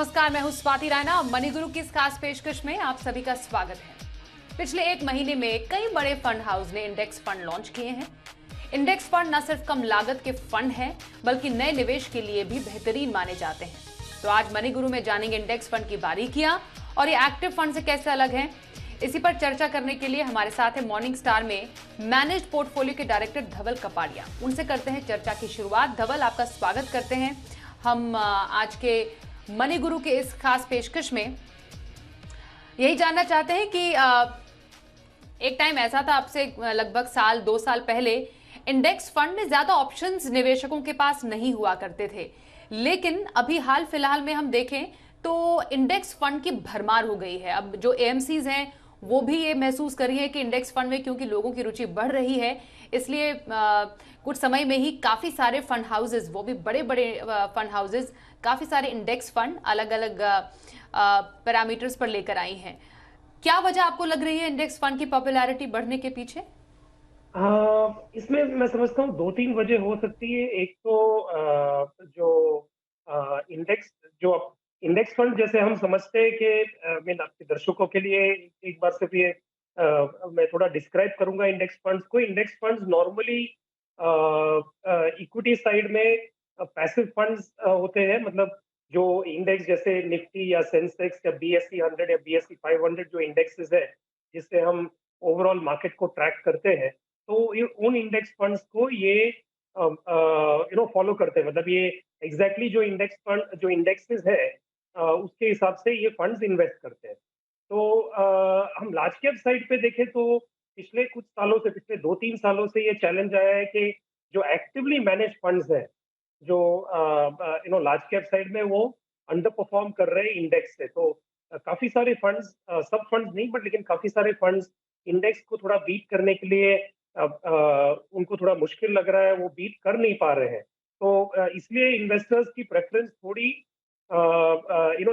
नमस्कार, मैं हूं स्वाति राणा। मनी गुरु की इस खास पेशकश में आप सभी का स्वागत है। पिछले एक महीने में कई बड़े फंड हाउस ने इंडेक्स फंड लॉन्च किए हैं। इंडेक्स फंड न सिर्फ कम लागत के फंड हैं, बल्कि नए निवेश के लिए भी बेहतरीन माने जाते हैं। तो आज मनी गुरु में जानेंगे इंडेक्स फंड की बारीकियां और ये एक्टिव फंड से कैसे अलग हैं। इसी पर चर्चा करने के लिए हमारे साथ है मॉर्निंग स्टार में मैनेज्ड पोर्टफोलियो के डायरेक्टर धवल कपाड़िया। उनसे करते हैं चर्चा की शुरुआत। धवल, आपका स्वागत करते हैं। हम आज के मनी गुरु के इस खास पेशकश में यही जानना चाहते हैं कि एक टाइम ऐसा था, आपसे लगभग साल 2 साल पहले इंडेक्स फंड में ज्यादा ऑप्शंस निवेशकों के पास नहीं हुआ करते थे, लेकिन अभी हाल फिलहाल में हम देखें तो इंडेक्स फंड की भरमार हो गई है। अब जो एएमसीज हैं वो भी ये महसूस कर रही है कि इंडेक्स फंड में क्योंकि लोगों की रुचि बढ़ रही है, इसलिए कुछ समय में ही काफी सारे फंड हाउसेस, वो भी बड़े बड़े फंड हाउसेस, काफी सारे इंडेक्स फंड अलग अलग पैरामीटर्स पर लेकर आई हैं। क्या वजह आपको लग रही है इंडेक्स फंड की पॉपुलैरिटी बढ़ने के पीछे? इसमें मैं समझता हूँ 2-3 वजह हो सकती है। एक तो जो इंडेक्स जो इंडेक्स फंड जैसे हम समझते हैं कि मैं आपके दर्शकों के लिए एक बार सिर्फ ये मैं थोड़ा डिस्क्राइब करूंगा इंडेक्स फंड्स को। Index funds normally equity side में पैसिव फंड्स होते हैं। मतलब जो इंडेक्स जैसे निफ्टी या सेंसेक्स या बीएसई 100 या बीएसई 500 जो इंडेक्सेस है जिससे हम ओवरऑल मार्केट को ट्रैक करते हैं, तो ये उन इंडेक्स फंड्स को ये फॉलो करते हैं। मतलब ये एग्जैक्टली जो इंडेक्स फंड जो इंडेक्सेस है उसके हिसाब से ये फंड्स इन्वेस्ट करते हैं। तो हम लार्ज कैप साइड पे देखें तो पिछले कुछ सालों से, पिछले 2-3 सालों से ये चैलेंज आया है कि जो एक्टिवली मैनेज फंड्स है, जो लार्ज कैप साइड में वो अंडर परफॉर्म कर रहे हैं इंडेक्स से। तो काफी सारे फंड्स, सब फंड्स नहीं बट लेकिन काफी सारे फंड्स इंडेक्स को थोड़ा बीट करने के लिए उनको थोड़ा मुश्किल लग रहा है, वो बीट कर नहीं पा रहे हैं। तो इसलिए इन्वेस्टर्स की प्रेफरेंस थोड़ी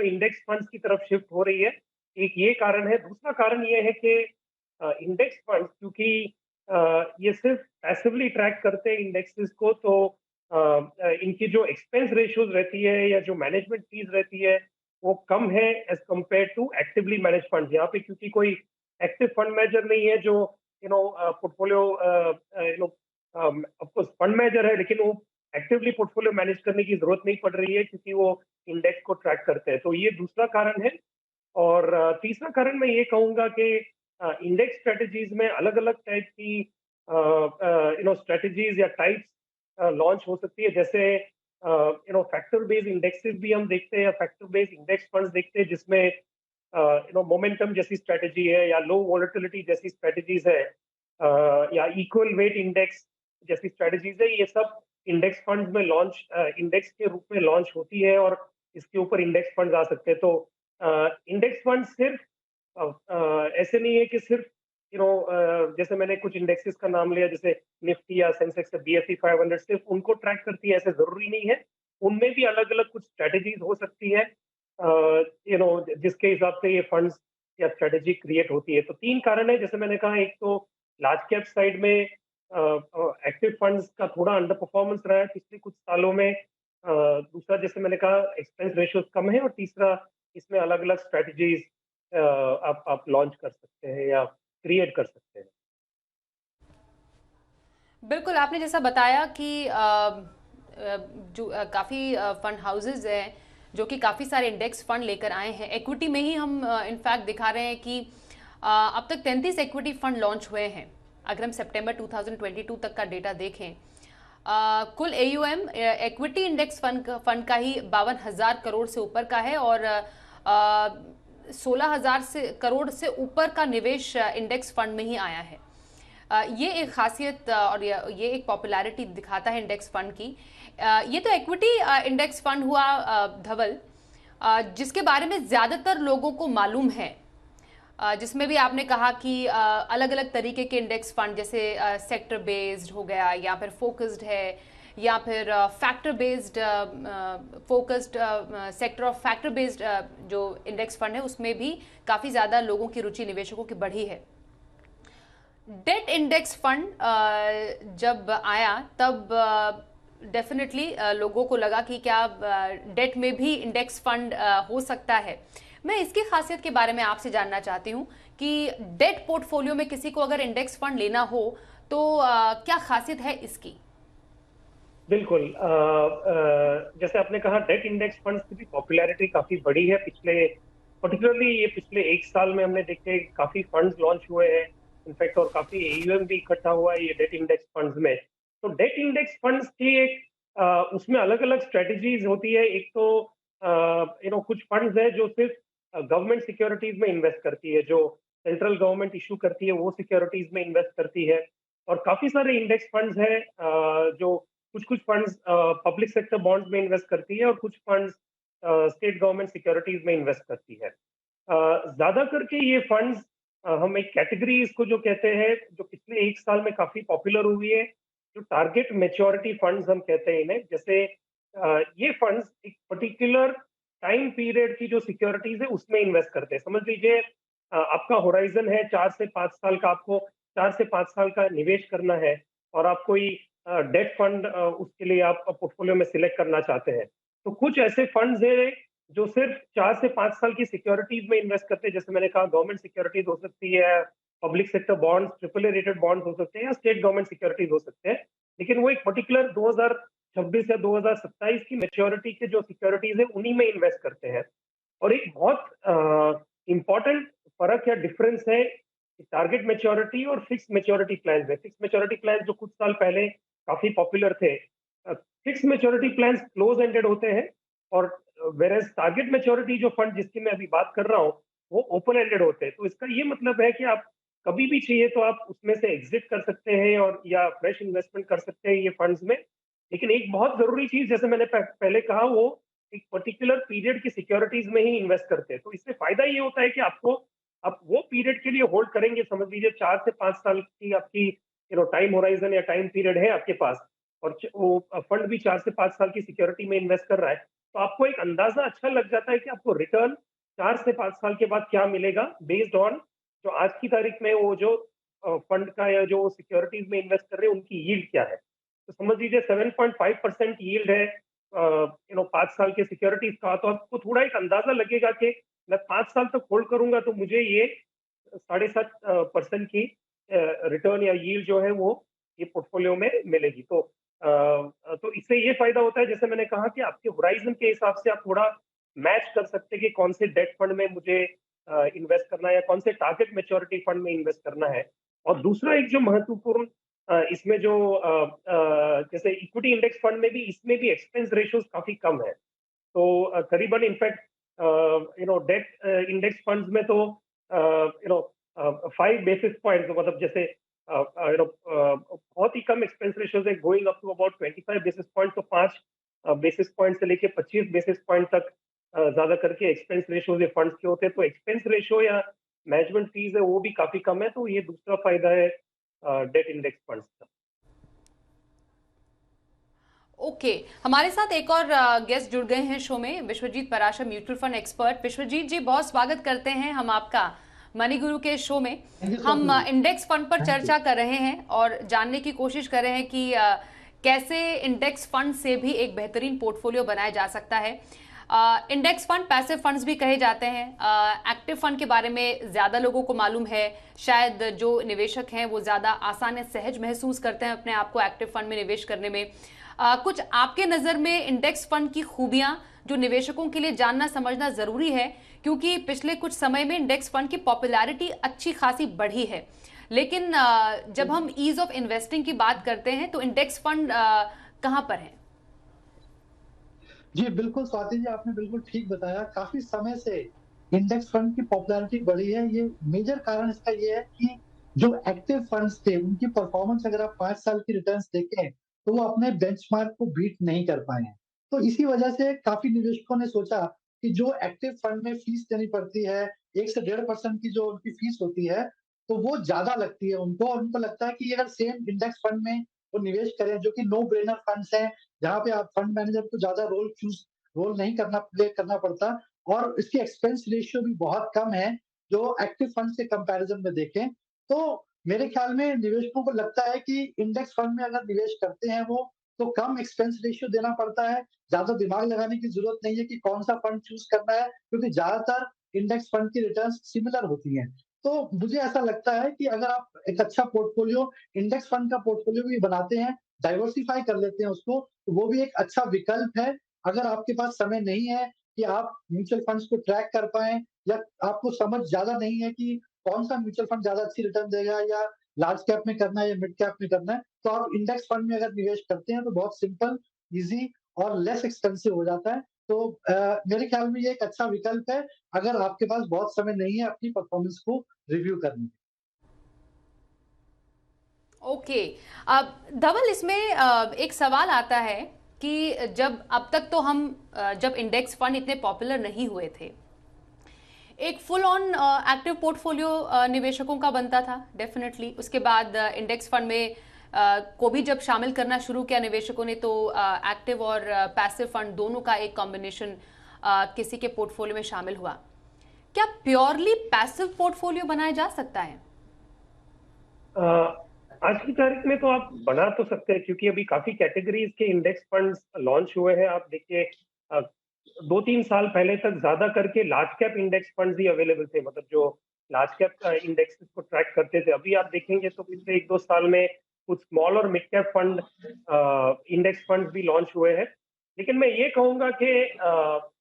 इंडेक्स फंड्स की तरफ शिफ्ट हो रही है। एक ये कारण है। दूसरा कारण ये है कि इंडेक्स फंड्स क्योंकि ये सिर्फ पैसिवली ट्रैक करते हैं इंडेक्सेस को, तो इनकी जो एक्सपेंस रेशियोज रहती है या जो मैनेजमेंट फीस रहती है वो कम है as compare to actively manage fund. यहाँ पे क्योंकि कोई एक्टिव फंड मैनेजर नहीं है जो portfolio of course fund manager है, लेकिन वो एक्टिवली पोर्टफोलियो मैनेज करने की जरूरत नहीं पड़ रही है क्योंकि वो इंडेक्स को ट्रैक करते हैं। तो ये दूसरा कारण है। और तीसरा कारण मैं ये कहूंगा कि इंडेक्स स्ट्रेटजीज में अलग अलग टाइप की स्ट्रेटजीज या टाइप्स लॉन्च हो सकती है। जैसे फैक्टर बेस्ड इंडेक्सेस भी हम देखते हैं या फैक्टर बेस्ड इंडेक्स फंड्स देखते हैं जिसमें मोमेंटम जैसी स्ट्रेटजी है या लो वॉलेटिलिटी जैसी स्ट्रेटजीज है या इक्वल वेट इंडेक्स जैसी स्ट्रेटजीज है। ये सब इंडेक्स फंड में लॉन्च इंडेक्स के रूप में लॉन्च होती है और इसके ऊपर इंडेक्स फंड आ सकते हैं। तो इंडेक्स फंड सिर्फ ऐसे नहीं है कि सिर्फ जैसे मैंने कुछ इंडेक्सेस का नाम लिया जैसे निफ्टी या सेंसेक्स या बीएसई 500, सिर्फ उनको ट्रैक करती है ऐसे जरूरी नहीं है। उनमें भी अलग अलग कुछ स्ट्रेटजीज हो सकती है जिसके हिसाब से ये फंड्स या स्ट्रेटजी क्रिएट होती है। तो 3 कारण है जैसे मैंने कहा। एक तो लार्ज कैप साइड में एक्टिव फंड्स का थोड़ा अंडर परफॉर्मेंस रहा है पिछले कुछ सालों में। दूसरा जैसे मैंने कहा एक्सपेंस रेशियोज कम है। और तीसरा इसमें अलग अलग स्ट्रेटजीज आप लॉन्च कर सकते हैं या क्रिएट कर सकते हैं। बिल्कुल, आपने जैसा बताया कि जो काफ़ी फंड हाउसेज हैं जो कि काफ़ी सारे इंडेक्स फंड लेकर आए हैं। इक्विटी में ही हम इनफैक्ट दिखा रहे हैं कि अब तक 33 इक्विटी फंड लॉन्च हुए हैं। अगर हम सितंबर 2022 तक का डेटा देखें, कुल एयूएम इक्विटी इंडेक्स फंड का ही 52,000 करोड़ से ऊपर का है और 16,000 करोड़ से ऊपर का निवेश इंडेक्स फंड में ही आया है। ये एक खासियत और ये एक पॉपुलैरिटी दिखाता है इंडेक्स फंड की। ये तो इक्विटी इंडेक्स फंड हुआ धवल, जिसके बारे में ज्यादातर लोगों को मालूम है, जिसमें भी आपने कहा कि अलग अलग तरीके के इंडेक्स फंड जैसे सेक्टर बेस्ड हो गया या फिर फोकस्ड है या फिर factor based focused sector of factor based जो इंडेक्स फंड है उसमें भी काफी ज्यादा लोगों की रुचि निवेशकों की बढ़ी है। डेट इंडेक्स फंड जब आया तब डेफिनेटली लोगों को लगा कि क्या डेट में भी इंडेक्स फंड हो सकता है। मैं इसकी खासियत के बारे में आपसे जानना चाहती हूँ कि डेट पोर्टफोलियो में किसी को अगर इंडेक्स फंड लेना हो तो क्या खासियत है इसकी? बिल्कुल। जैसे आपने कहा, डेट इंडेक्स फंड्स की भी पॉपुलैरिटी काफी बढ़ी है पिछले, पर्टिकुलरली ये पिछले एक साल में हमने देखे काफी फंड्स लॉन्च हुए हैं इनफैक्ट, और काफी एयूएम भी इकट्ठा हुआ है ये डेट इंडेक्स फंड्स में। तो डेट इंडेक्स फंड्स की एक उसमें अलग अलग स्ट्रेटजीज होती है। एक तो कुछ फंड्स है जो सिर्फ गवर्नमेंट सिक्योरिटीज में इन्वेस्ट करती है, जो सेंट्रल गवर्नमेंट इशू करती है वो सिक्योरिटीज में इन्वेस्ट करती है। और काफी सारे इंडेक्स फंड्स हैं जो कुछ कुछ फंड्स पब्लिक सेक्टर बॉन्ड्स में इन्वेस्ट करती है, और कुछ फंड्स स्टेट गवर्नमेंट सिक्योरिटीज में इन्वेस्ट करती है। ज्यादा करके ये फंड्स, हम एक कैटेगरी इसको जो कहते हैं, जो पिछले एक साल में काफी पॉपुलर हुई है, जो टारगेट मेच्योरिटी फंड्स हम कहते हैं इन्हें। जैसे ये फंड्स एक पर्टिकुलर टाइम पीरियड की जो सिक्योरिटीज है उसमें इन्वेस्ट करते हैं। समझ लीजिए आपका होराइजन है 4 से 5 साल का, आपको 4 से 5 साल का निवेश करना है, और आप कोई डेट फंड उसके लिए आप पोर्टफोलियो में सिलेक्ट करना चाहते हैं। तो कुछ ऐसे फंड्स हैं जो सिर्फ 4 से 5 साल की सिक्योरिटीज में इन्वेस्ट करते हैं। जैसे मैंने कहा, गवर्नमेंट सिक्योरिटीज हो सकती है, public sector bonds, triple A rated bonds हो सकते हैं, या स्टेट गवर्नमेंट सिक्योरिटीज हो सकते हैं। लेकिन वो एक पर्टिकुलर 2026 या 2027 की मेच्योरिटी के जो सिक्योरिटीज है उन्हीं में इन्वेस्ट करते हैं। और एक बहुत इंपॉर्टेंट फर्क या डिफरेंस है टारगेट मेच्योरिटी और फिक्स मेच्योरिटी प्लान में। फिक्स मेच्योरिटी प्लान जो कुछ साल पहले काफी पॉपुलर थे, fix maturity plan close ended होते हैं, और वेरेज टारगेट मेच्योरिटी जो फंड जिसकी मैं अभी बात कर रहा हूँ वो ओपन एंडेड होते हैं। तो इसका ये मतलब है कि आप कभी भी चाहिए तो आप उसमें से एग्जिट कर सकते हैं, और या फ्रेश इन्वेस्टमेंट कर सकते हैं ये फंड्स में। लेकिन एक बहुत जरूरी चीज, जैसे मैंने पहले कहा, वो एक पर्टिकुलर पीरियड की सिक्योरिटीज में ही इन्वेस्ट करते हैं। तो इससे फायदा ये होता है कि आपको, आप वो पीरियड के लिए होल्ड करेंगे। समझ लीजिए 4 से 5 साल की आपकी टाइम होराइजन या टाइम पीरियड है आपके पास, और वो फंड भी 4 से 5 साल की सिक्योरिटी में इन्वेस्ट कर रहा है। तो आपको एक अंदाजा अच्छा लग जाता है कि आपको रिटर्न 4 से 5 साल के बाद क्या मिलेगा, बेस्ड ऑन जो आज की तारीख में वो जो फंड का या जो सिक्योरिटीज में इन्वेस्ट कर रहे हैं उनकी यील्ड क्या है। तो समझ लीजिए 7.5% यील्ड है 5 साल के सिक्योरिटीज का। तो आपको थोड़ा एक अंदाजा लगेगा कि मैं 5 साल तक होल्ड करूंगा तो मुझे ये 7.5% की रिटर्न या यील्ड जो है वो ये पोर्टफोलियो में मिलेगी। तो इससे ये फायदा होता है, जैसे मैंने कहा, कि आपके होराइजन के हिसाब से आप थोड़ा मैच कर सकते हैं कि कौन से डेट फंड में मुझे इन्वेस्ट करना है, या कौन से टारगेट मेच्योरिटी फंड में इन्वेस्ट करना है। और दूसरा एक जो महत्वपूर्ण इसमें जो जैसे इक्विटी इंडेक्स फंड में भी, इसमें भी एक्सपेंस रेशियोज काफी कम है। तो करीबन इनफैक्ट डेट इंडेक्स फंड्स में तो 5 बेसिस पॉइंट, मतलब जैसे बहुत ही कम एक्सपेंस रेशियोज है, going up to about 25 basis point. तो 5 बेसिस पॉइंट से लेके 25 बेसिस पॉइंट तक ज्यादा करके एक्सपेंस रेशियोज ये फंड्स के होते हैं। तो एक्सपेंस रेशियो या मैनेजमेंट फीस है वो भी काफी कम है। तो ये दूसरा फायदा है डेट इंडेक्स फंड्स का। ओके, हमारे साथ एक और गेस्ट जुड़ गए हैं शो में, Vishwajeet Parashar, mutual fund expert. Vishwajeet ji, बहुत स्वागत करते हैं हम आपका मनी गुरु के शो में। थैंक यू सो हम मच। इंडेक्स फंड पर थैंक यू। चर्चा कर रहे हैं और जानने की कोशिश कर रहे हैं कि कैसे इंडेक्स फंड से भी एक बेहतरीन पोर्टफोलियो बनाया जा सकता है। इंडेक्स फंड पैसिव फंड्स भी कहे जाते हैं। एक्टिव फंड के बारे में ज्यादा लोगों को मालूम है, शायद जो निवेशक हैं वो ज्यादा आसान या सहज महसूस करते हैं अपने आप को एक्टिव फंड में निवेश करने में। कुछ आपके नजर में इंडेक्स फंड की खूबियां जो निवेशकों के लिए जानना समझना जरूरी है, क्योंकि पिछले कुछ समय में इंडेक्स फंड की पॉपुलैरिटी अच्छी खासी बढ़ी है। लेकिन जब हम ईज ऑफ इन्वेस्टिंग की बात करते हैं तो इंडेक्स फंड कहां पर है? जी, बिल्कुल स्वाति जी, आपने बिल्कुल ठीक बताया। काफ़ी समय से इंडेक्स फंड की पॉपुलैरिटी बढ़ी है। ये मेजर कारण इसका ये है कि जो एक्टिव फंड्स थे, उनकी परफॉर्मेंस अगर आप 5 साल की रिटर्न्स देखें, तो वो अपने बेंचमार्क को बीट नहीं कर पाए हैं। तो इसी वजह से काफ़ी निवेशकों ने सोचा कि जो एक्टिव फंड में फीस देनी पड़ती है, 1 से 1.5% की जो उनकी फीस होती है, तो वो ज़्यादा लगती है उनको, और उनको लगता है कि अगर सेम इंडेक्स फंड में वो निवेश करें, जो कि नो ब्रेनर फंड्स हैं, जहाँ पे आप फंड मैनेजर को ज़्यादा रोल नहीं करना प्ले करना पड़ता, और इसकी एक्सपेंस रेशियो भी बहुत कम है, जो एक्टिव फंड से कंपैरिज़न में देखें। तो मेरे ख्याल में निवेशकों को लगता है कि इंडेक्स फंड में अगर निवेश करते हैं वो, तो कम एक्सपेंस रेशियो देना पड़ता है, ज़्यादा दिमाग लगाने की ज़रूरत नहीं है कि कौन-सा फंड चूज़ करना है, क्योंकि ज़्यादातर इंडेक्स फंड की रिटर्न्स सिमिलर होती हैं। तो मुझे ऐसा लगता है कि अगर आप एक अच्छा पोर्टफोलियो इंडेक्स फंड का पोर्टफोलियो भी बनाते हैं, डाइवर्सिफ़ाई कर लेते हैं उसको, तो वो भी एक अच्छा विकल्प है। अगर आपके पास समय नहीं है कि आप म्यूचुअल फंड्स को ट्रैक कर पाएँ, या आपको समझ ज़्यादा नहीं है कि कौन-सा म्यूचुअल फंड ज़्यादा अच्छी रिटर्न देगा, या लार्ज कैप में करना है या मिड कैप में करना है, तो आप इंडेक्स फंड में अगर निवेश करते हैं तो बहुत सिंपल, ईज़ी और लेस एक्सपेंसिव हो जाता है। तो मेरे ख्याल में ये एक अच्छा विकल्प है, अगर आपके पास बहुत समय नहीं है अपनी परफॉर्मेंस को रिव्यू करने के। ओके। अब धवल, इसमें एक सवाल आता है कि जब अब तक तो हम जब इंडेक्स फंड इतने पॉपुलर नहीं हुए थे, एक फुल ऑन एक्टिव पोर्टफोलियो निवेशकों का बनता था डेफिनेटली। उसके बाद इंडेक्स फंड में को भी जब शामिल करना शुरू किया निवेशकों ने, तो एक्टिव और पैसिव फंड दोनों का एक कॉम्बिनेशन किसी के पोर्टफोलियो में शामिल हुआ। क्या प्योरली पैसिव पोर्टफोलियो बनाया जा सकता है? आज की तारीख में तो आप बना तो सकते हैं, क्योंकि अभी काफी कैटेगरीज के इंडेक्स फंड्स लॉन्च हुए हैं। आप देखिए, 2-3 साल पहले तक ज्यादा करके लार्ज कैप इंडेक्स फंड्स ही अवेलेबल थे, मतलब जो लार्ज कैप इंडेक्स को ट्रैक करते थे। अभी आप देखेंगे तो पिछले 1-2 साल में कुछ स्मॉल और mid cap fund index funds भी लॉन्च हुए हैं। लेकिन मैं ये कहूंगा कि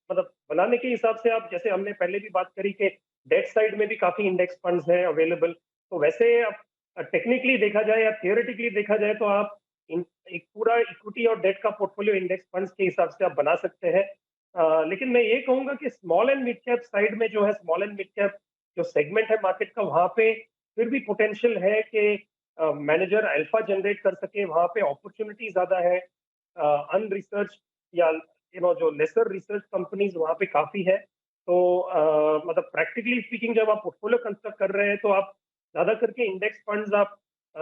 मतलब बनाने के हिसाब से, आप जैसे हमने पहले भी बात करी कि डेट साइड में भी काफी इंडेक्स फंड्स हैं अवेलेबल। तो वैसे टेक्निकली देखा जाए या थियोरेटिकली देखा जाए तो आप एक पूरा इक्विटी और डेट का पोर्टफोलियो इंडेक्स फंड्स के हिसाब से आप बना सकते हैं। लेकिन मैं ये कहूंगा कि small and mid cap side में जो है, स्मॉल एंड मिड कैप जो सेगमेंट है मार्केट का, वहां पे फिर भी पोटेंशियल है कि मैनेजर अल्फा जनरेट कर सके। वहां पे अपॉर्चुनिटी ज्यादा है। अनरिसर्च या जो लेसर रिसर्च कंपनीज वहां पे काफी है। तो मतलब प्रैक्टिकली स्पीकिंग, जब आप पोर्टफोलियो कंस्ट्रक्ट कर रहे हैं तो आप ज्यादा करके इंडेक्स फंड्स, आप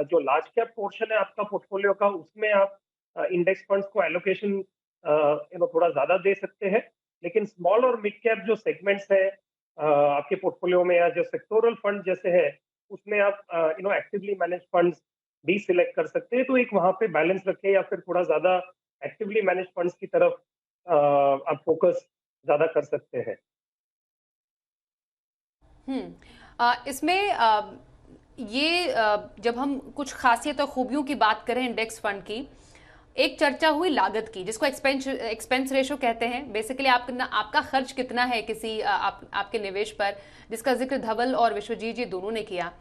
जो लार्ज कैप पोर्शन है आपका पोर्टफोलियो का, उसमें आप इंडेक्स फंड्स को एलोकेशन थोड़ा ज्यादा दे सकते हैं। लेकिन स्मॉल और मिड कैप जो सेगमेंट्स है आपके पोर्टफोलियो में, या जो सेक्टोरल फंड जैसे है, उसमें आप एक्टिवली मैनेज फंड्स भी सिलेक्ट कर सकते हैं। तो एक वहां पे बैलेंस रखें, या फिर थोड़ा ज्यादा एक्टिवली मैनेज फंड्स की तरफ आप फोकस ज्यादा कर सकते हैं। इसमें ये जब हम कुछ खासियत और खूबियों की बात करें इंडेक्स फंड की, एक चर्चा हुई लागत की, जिसको एक्सपेंस रेशो कहते हैं। बेसिकली आपका खर्च कितना है किसी आपके निवेश पर, जिसका जिक्र धवल और विश्वजीत जी दोनों ने किया।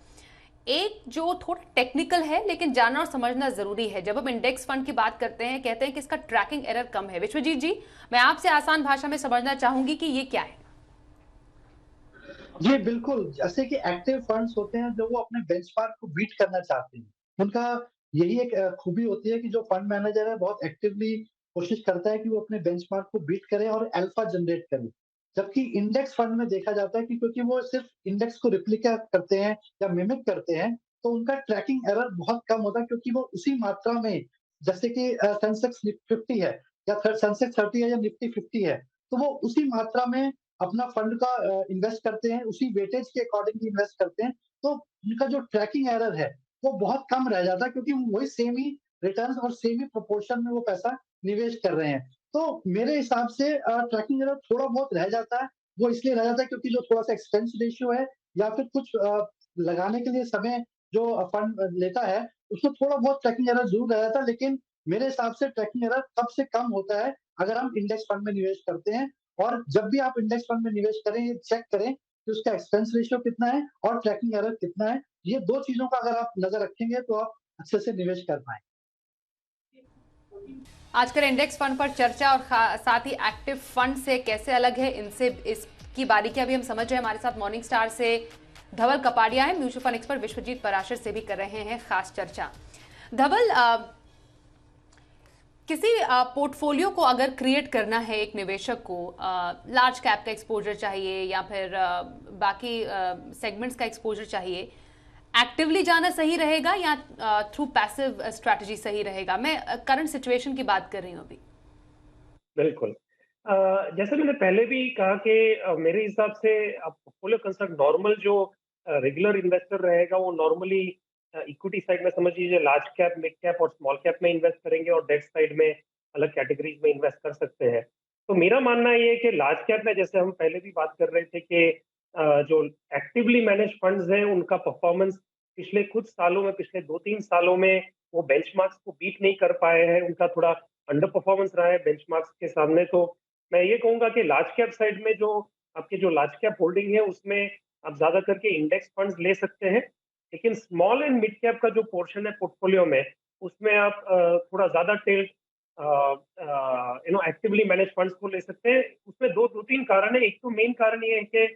एक जो थोड़ा टेक्निकल है लेकिन जानना और समझना जरूरी है, जब हम इंडेक्स फंड की बात करते हैं, कहते हैं कि इसका ट्रैकिंग एरर कम है। विश्वजीत जी, मैं आपसे आसान भाषा में समझना चाहूंगी कि ये क्या है। जी, बिल्कुल। जैसे कि एक्टिव फंड्स होते हैं जो वो अपने बेंचमार्क को बीट करना चाहते हैं। उनका यही एक खूबी होती है कि जो फंड मैनेजर है बहुत एक्टिवली कोशिश करता है कि वो अपने बेंचमार्क को बीट करे और अल्फा जनरेट करे। जबकि इंडेक्स फंड में देखा जाता है कि क्योंकि वो सिर्फ इंडेक्स को रेप्लिका करते हैं या मिमिक करते हैं, तो उनका ट्रैकिंग एरर बहुत कम होता है, क्योंकि वो उसी मात्रा में, जैसे कि सेंसेक्स 50 है या फिर सेंसेक्स 30 है या निफ्टी 50 है, तो वो उसी मात्रा में अपना फंड का इन्वेस्ट करते हैं, उसी वेटेज के अकॉर्डिंगली इन्वेस्ट करते हैं। तो उनका जो ट्रैकिंग एरर है, वो बहुत कम रह जाता है, क्योंकि वो वही सेम ही रिटर्न्स और सेम ही प्रोपोर्शन में वो पैसा निवेश कर रहे हैं। तो मेरे हिसाब से ट्रैकिंग एरर थोड़ा बहुत रह जाता है। वो इसलिए रह जाता है क्योंकि जो थोड़ा-सा एक्सपेंस रेशियो है, या फिर कुछ लगाने के लिए समय जो फंड लेता है, उसमें थोड़ा बहुत ट्रैकिंग एरर ज़रूर रह जाता है। लेकिन मेरे हिसाब से ट्रैकिंग एरर कम से कम होता है अगर हम इंडेक्स फंड में निवेश करते हैं। और जब भी आप इंडेक्स फंड में निवेश करें, ये चेक करें कि उसका एक्सपेंस रेशियो कितना है और ट्रैकिंग एरर कितना है। ये 2 चीज़ों का अगर आप नज़र रखेंगे तो आप अच्छे से निवेश कर पाएँगे। आजकल इंडेक्स फंड पर चर्चा और साथ ही एक्टिव फंड से कैसे अलग है, इनसे इसकी बारीकियां भी हम समझ रहे हैं। हमारे साथ मॉर्निंग स्टार से धवल कपाड़िया है, mutual fund expert Vishwajeet Parashar से भी कर रहे हैं खास चर्चा। धवल, किसी पोर्टफोलियो को अगर क्रिएट करना है एक निवेशक को, लार्ज कैप का एक्सपोजर चाहिए या फिर बाकी सेगमेंट्स का एक्सपोजर चाहिए, एक्टिवली जाना सही रहेगा या थ्रू पैसिव स्ट्रैटेजी सही रहेगा? मैं करंट सिचुएशन की बात कर रही हूँ अभी। बिल्कुल। जैसे मैंने पहले भी कहा कि मेरे हिसाब से आप पोर्टफोलियो कंस्ट्रक्ट, नॉर्मल जो रेगुलर इन्वेस्टर रहेगा वो नॉर्मली इक्विटी साइड में समझ लीजिए लार्ज कैप, मिड कैप और स्मॉल कैप में इन्वेस्ट करेंगे और डेट साइड में अलग कैटेगरीज में इन्वेस्ट कर सकते हैं। तो मेरा मानना ये है कि लार्ज कैप में जैसे हम पहले भी बात कर रहे थे कि जो एक्टिवली मैनेज फंड्स हैं उनका परफॉर्मेंस पिछले कुछ सालों में, पिछले 2-3 सालों में वो बेंचमार्क्स को बीट नहीं कर पाए हैं, उनका थोड़ा अंडर परफॉर्मेंस रहा है बेंचमार्क्स के सामने। तो मैं ये कहूँगा कि लार्ज कैप साइड में जो आपकी जो लार्ज कैप होल्डिंग है उसमें आप ज़्यादा करके इंडेक्स फंड्स ले सकते हैं। लेकिन स्मॉल एंड मिड कैप का जो पोर्शन है पोर्टफोलियो में, उसमें आप थोड़ा ज़्यादा टिल्ट एक्टिवली मैनेज फंड्स को ले सकते हैं। उसमें 2-3 कारण है। एक तो मेन कारण ये है कि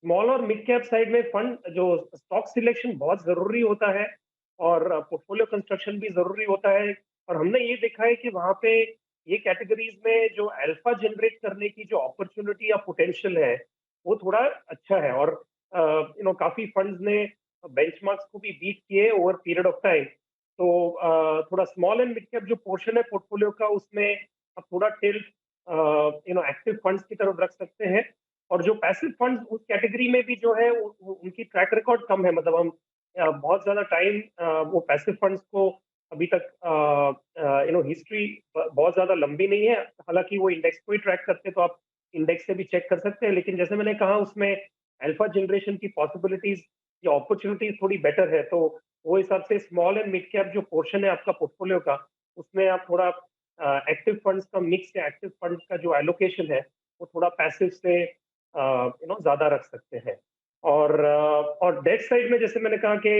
स्मॉल और मिड कैप साइड में फंड जो स्टॉक सिलेक्शन बहुत ज़रूरी होता है और पोर्टफोलियो कंस्ट्रक्शन भी ज़रूरी होता है। और हमने ये देखा है कि वहाँ पे ये कैटेगरीज में जो अल्फा जनरेट करने की जो अपॉर्चुनिटी या पोटेंशियल है, वो थोड़ा अच्छा है। और काफ़ी फंड्स ने बेंचमार्क्स को भी बीट किए ओवर पीरियड ऑफ टाइम। तो थोड़ा स्मॉल एंड मिड कैप जो पोर्शन है पोर्टफोलियो का, उसमें आप थोड़ा टिल्ट एक्टिव फंड्स की तरफ रख सकते हैं। और जो पैसिव फंड्स उस कैटेगरी में भी जो है उनकी ट्रैक रिकॉर्ड कम है। मतलब हम बहुत ज्यादा टाइम वो पैसिव फंड्स को अभी तक हिस्ट्री बहुत ज्यादा लंबी नहीं है। हालांकि वो इंडेक्स को ही ट्रैक करते हैं तो आप इंडेक्स से भी चेक कर सकते हैं। लेकिन जैसे मैंने कहा उसमें अल्फा जनरेशन की पॉसिबिलिटीज या अपॉर्चुनिटीज थोड़ी बेटर है। तो वो हिसाब से स्मॉल एंड मिड कैप जो पोर्शन है आपका पोर्टफोलियो का, उसमें आप थोड़ा एक्टिव फंड्स का मिक्स या एक्टिव फंड्स का जो एलोकेशन है वो थोड़ा पैसिव से ज्यादा रख सकते हैं। और डेट साइड में जैसे मैंने कहा कि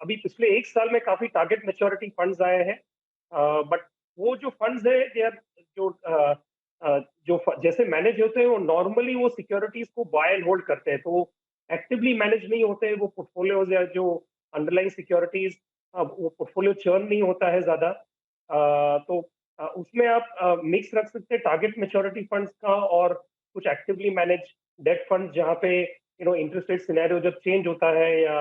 अभी पिछले 1 साल में काफी टारगेट मैच्योरिटी फंड्स आए हैं। बट वो जो फंड्स है दे आर जो जैसे मैनेज होते हैं वो नॉर्मली वो सिक्योरिटीज को बाय एंड होल्ड करते हैं। तो एक्टिवली मैनेज नहीं होते हैं वो पोर्टफोलियोज या जो अंडरलाइंग सिक्योरिटीज, वो पोर्टफोलियो चर्न नहीं होता है ज्यादा। तो उसमें आप मिक्स रख सकते हैं टारगेट मैच्योरिटी फंड्स का और कुछ एक्टिवली मैनेज डेट फंड, जहाँ पे इंटरेस्ट रेट सिनेरियो जब चेंज होता है या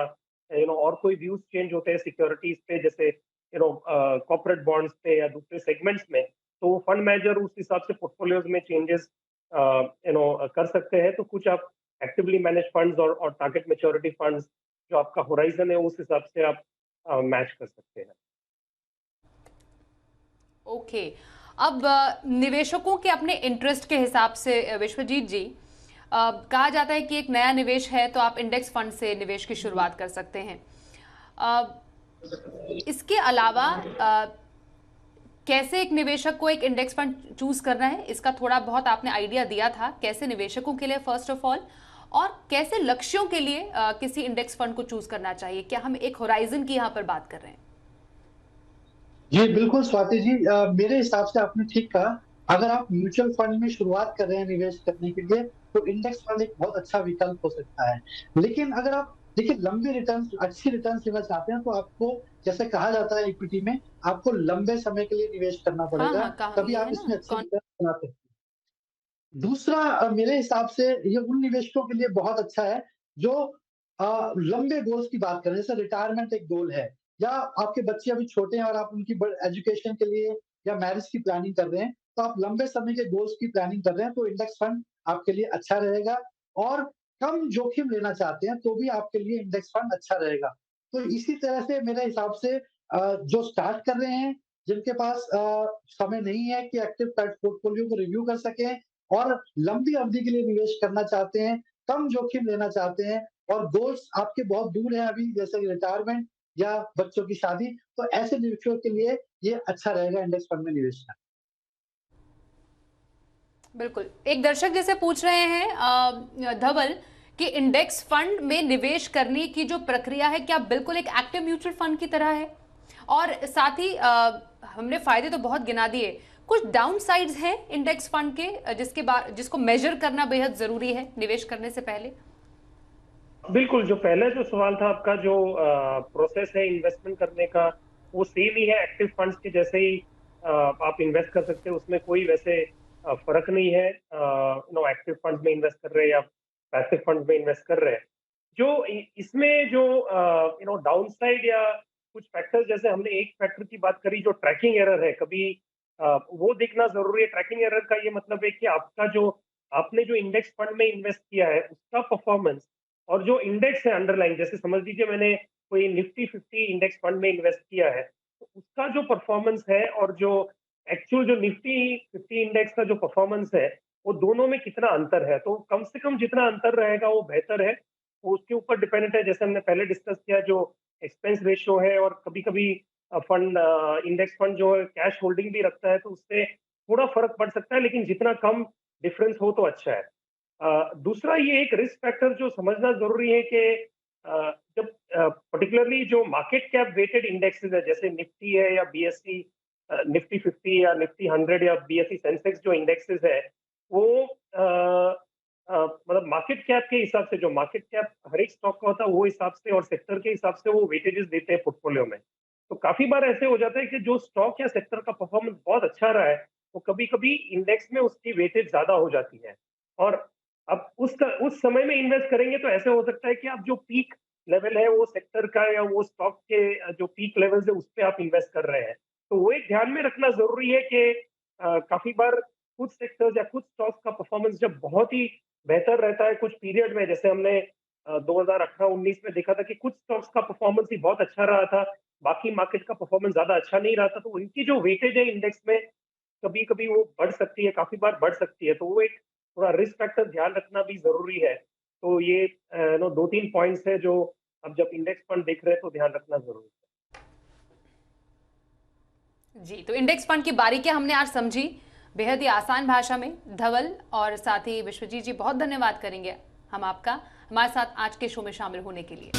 और कोई व्यूज चेंज होते हैं सिक्योरिटीज पे, जैसे कॉर्पोरेट बॉन्ड्स पे या दूसरे सेगमेंट्स में, तो वो फंड मैनेजर उस हिसाब से पोर्टफोलियोज में चेंजेस कर सकते हैं। तो कुछ आप एक्टिवली मैनेज फंड्स और टारगेट मैच्योरिटी फंड्स जो आपका होराइजन है उस हिसाब से आप मैच कर सकते हैं। ओके। अब निवेशकों के अपने इंटरेस्ट के हिसाब से विश्वजीत जी, कहा जाता है कि एक नया निवेश है तो आप इंडेक्स फंड से निवेश की शुरुआत कर सकते हैं। इसके अलावा कैसे एक निवेशक को एक इंडेक्स फंड चूज करना है, इसका थोड़ा बहुत आपने आइडिया दिया था, कैसे निवेशकों के लिए फर्स्ट ऑफ ऑल, और कैसे लक्ष्यों के लिए किसी इंडेक्स फंड को चूज करना चाहिए। क्या हम एक होराइजन की यहाँ पर बात कर रहे हैं? जी बिल्कुल स्वाति जी, मेरे हिसाब से आपने ठीक कहा। अगर आप म्यूचुअल फंड में शुरुआत कर रहे हैं निवेश करने के लिए तो इंडेक्स फंड एक बहुत अच्छा विकल्प हो सकता है। लेकिन अगर आप देखिए लंबे रिटर्न, अच्छी रिटर्न लेना चाहते हैं तो आपको, जैसे कहा जाता है इक्विटी में, आपको लंबे समय के लिए निवेश करना हाँ पड़ेगा, हाँ, कहा तभी ये आप है इसमें ना अच्छे रिटर्न बना सकते हैं। दूसरा, मेरे हिसाब से ये उन निवेशकों के लिए बहुत अच्छा है जो लंबे गोल्स की बात करें, जैसे रिटायरमेंट एक गोल है, या आपके बच्चे अभी छोटे हैं और आप उनकी एजुकेशन के लिए या मैरिज की प्लानिंग कर रहे हैं, तो आप लंबे समय के गोल्स की प्लानिंग कर रहे हैं तो इंडेक्स फंड आपके लिए अच्छा रहेगा। और कम जोखिम लेना चाहते हैं तो भी आपके लिए इंडेक्स फंड अच्छा रहेगा। तो इसी तरह से मेरे हिसाब से जो स्टार्ट कर रहे हैं, जिनके पास समय नहीं है कि एक्टिव पोर्टफोलियो को रिव्यू कर सकें और लंबी अवधि के लिए निवेश करना चाहते हैं, कम जोखिम लेना चाहते हैं और गोल्स आपके बहुत दूर हैं अभी, जैसे रिटायरमेंट या बच्चों की शादी, तो ऐसे निवेशकों के लिए ये अच्छा रहेगा इंडेक्स फंड में निवेश करना। बिल्कुल। एक दर्शक जैसे पूछ रहे हैं धवल कि इंडेक्स फंड में निवेश करने की जो प्रक्रिया है क्या बिल्कुल एक एक्टिव म्यूचुअल फंड की तरह है? और साथ ही हमने फायदे तो बहुत गिना दिए, कुछ डाउन साइड्स हैं इंडेक्स फंड के जिसको मेजर करना बेहद जरूरी है निवेश करने से पहले? बिल्कुल, जो पहला जो सवाल था आपका, जो प्रोसेस है इन्वेस्टमेंट करने का, वो सेम ही है एक्टिव फंड्स के जैसे ही। आप इन्वेस्ट कर सकते हैं, उसमें कोई वैसे फर्क नहीं है एक्टिव फंड्स में इन्वेस्ट कर रहे हैं या पैसिव फंड्स में इन्वेस्ट कर रहे हैं। जो इसमें जो डाउन साइड या कुछ फैक्टर्स, जैसे हमने एक फैक्टर की बात करी जो ट्रैकिंग एरर है, कभी वो देखना जरूरी है। ट्रैकिंग एरर का ये मतलब है कि आपने जो इंडेक्स फंड में इन्वेस्ट किया है उसका परफॉर्मेंस और जो इंडेक्स है अंडरलाइन, जैसे समझ लीजिए मैंने कोई निफ्टी 50 इंडेक्स फंड में इन्वेस्ट किया है, तो उसका जो परफॉर्मेंस है और जो एक्चुअल जो निफ्टी 50 इंडेक्स का जो परफॉर्मेंस है, वो दोनों में कितना अंतर है। तो कम से कम जितना अंतर रहेगा वो बेहतर है, वो उसके ऊपर डिपेंडेंट है। जैसे हमने पहले डिस्कस किया, जो एक्सपेंस रेशियो है, और कभी-कभी फंड इंडेक्स फंड जो है कैश होल्डिंग भी रखता है, तो उससे थोड़ा फर्क पड़ सकता है, लेकिन जितना कम डिफरेंस हो तो अच्छा है। दूसरा ये एक रिस्क फैक्टर जो समझना जरूरी है कि जब पर्टिकुलरली जो मार्केट कैप वेटेड इंडेक्सेस है, जैसे निफ्टी है या बीएसई निफ्टी 50 या निफ्टी 100 या बीएसई सेंसेक्स जो इंडेक्सेस है, वो मतलब मार्केट कैप के हिसाब से, जो मार्केट कैप हर एक स्टॉक का होता है वो हिसाब से, और सेक्टर के हिसाब से वो वेटेजेस देते हैं पोर्टफोलियो में। तो काफी बार ऐसे हो जाता है कि जो स्टॉक या सेक्टर का परफॉर्मेंस बहुत अच्छा रहा है, वो कभी कभी इंडेक्स में उसकी वेटेज ज्यादा हो जाती है। और अब उस समय में इन्वेस्ट करेंगे तो ऐसे हो सकता है कि आप जो पीक लेवल है वो सेक्टर का या वो स्टॉक के जो पीक लेवल है उस पर आप इन्वेस्ट कर रहे हैं। तो वो एक ध्यान में रखना जरूरी है कि काफी बार कुछ सेक्टर्स या कुछ स्टॉक्स का परफॉर्मेंस जब बहुत ही बेहतर रहता है कुछ पीरियड में, जैसे हमने 2018-19 में देखा था कि कुछ स्टॉक्स का परफॉर्मेंस ही बहुत अच्छा रहा था, बाकी मार्केट का परफॉर्मेंस ज्यादा अच्छा नहीं रहा था, तो उनकी जो वेटेज है इंडेक्स में कभी कभी वो बढ़ सकती है, काफी बार बढ़ सकती है। तो वो एक थोड़ा रिस्क फैक्टर ध्यान रखना भी जरूरी है। तो ये 2-3 पॉइंट्स है जो अब जब इंडेक्स फंड देख रहे हैं तो ध्यान रखना जरूरी है। जी, तो इंडेक्स फंड की बारीकियां हमने आज समझी बेहद ही आसान भाषा में। धवल और साथ ही विश्वजीत जी, बहुत धन्यवाद करेंगे हम आपका हमारे साथ आज के शो में शामिल होने के लिए।